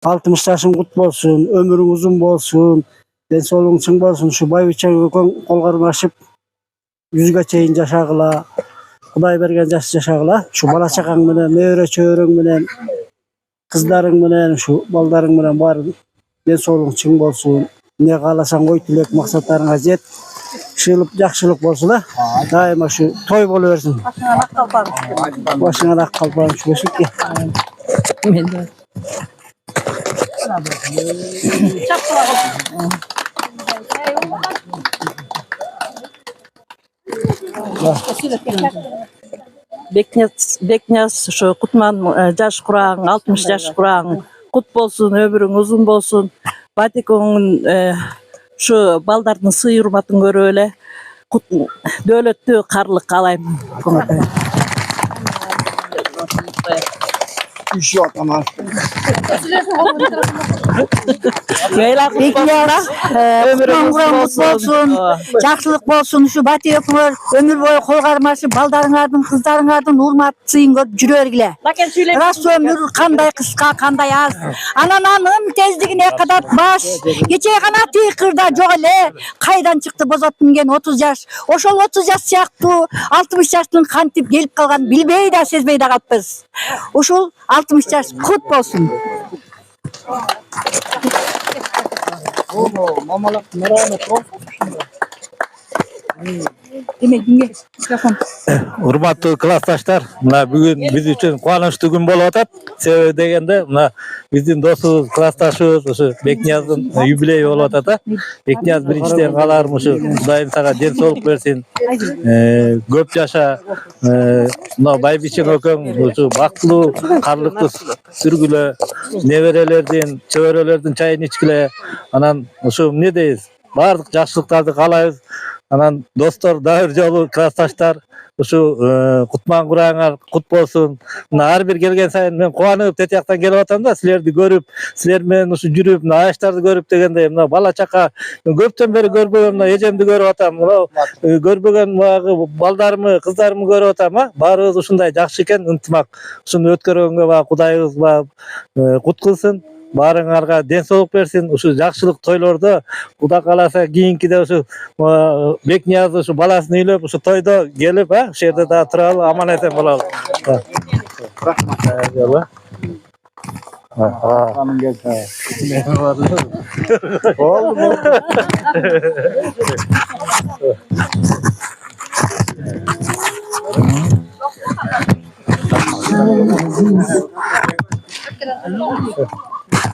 60 yaşın kut bolsun, ömürüň uzun bolsun, densoğluğun çyň bolsun. Şu Baýbıça Gökön kolgarmaşyp 100ge çeýin yaşagıla, Hudaý bergen yaşagıla. Şu bala çakaň menen, nebere çöreň menen, kızlaryň menen, şu baldaryň menen bary densoğluğun çyň bolsun. Ne galasaň goý tilek maksatlaryňa jet. Şılıp jakşylyk bolsun. Daima şu toy bolaversin. Başyna ak kalpan düşmesin ki. Bekniyaz şu Kutman yaş kuraň, 60 yaş kuraň. Kut bolsun, ömürüň uzun bolsun. Batikoň şu baldardyň syý hurmatyny görüp ele döwletli karlyk galaýym. Bekniyaz ömrüň bolsun, jakşylyk bolsun. Şu Batikoň ömür boyu kolgarmaşyp baldaryňardyň, kızlaryňardyň hurmatsyň görüp jüre bergile. Rast ömür kanday kıska, kanday az. Anananın tezligine kadar baş. Geçe gana tykyrda jok ele. Kaydan çykdy bozat mingen 30 yaş. Oşol 30 yaş siyakty 60 yaşyň kantip gelip kalgan bilbey da sezbey da galpyz. Oşol 60 yaş kut bolsun. Mamalak merane Urmatly klassdaşlar, mına bugün biz üçin kuançly gün bolup atat. Sebäbi degende mına biziň dostubuz, klassdaşybız şu Bekniyazyň ýubileýi bolup atat. Bekniyaz birinçiden galarmy şu Hudaýym saga den soğuk bersin. Köp yaşa. Mına Baýbıça Gökön şu bakly, karlykly sürgüle, neberelerden, çörelerden çaýyn içgile. Anan şu ne deyiz? Bardyk jakşylyklary galayбыз. Anan dostlar, daýır jolu klassdaşlar, şu Kutman guraňar kut bolsun. Har bir gelgen saýyn men kuanyp tetýakdan gelip atam da sizlerdi görüp, sizler menen şu jürüp, aýaşdарды görüp degende mena bala çaka köpden beri görmegem, mena ejemdi görüp atam. Görmegen baldarymy, kızlarymy görüp atam. Barybız uşunday jakşı eken, yntymak. Şunu ötkөрgөнгө Hudaýybız kut kılsın. Baryňarga den soğuk bersin. Şu jakşylyk toýlarda Huda kalasa giyinkide şu Bekniyaz şu balasyny öýlep şu toýda gelip şu ýerde da turaly aman eten bolaly. Rahmat. Hanım geldi. Oldu mu?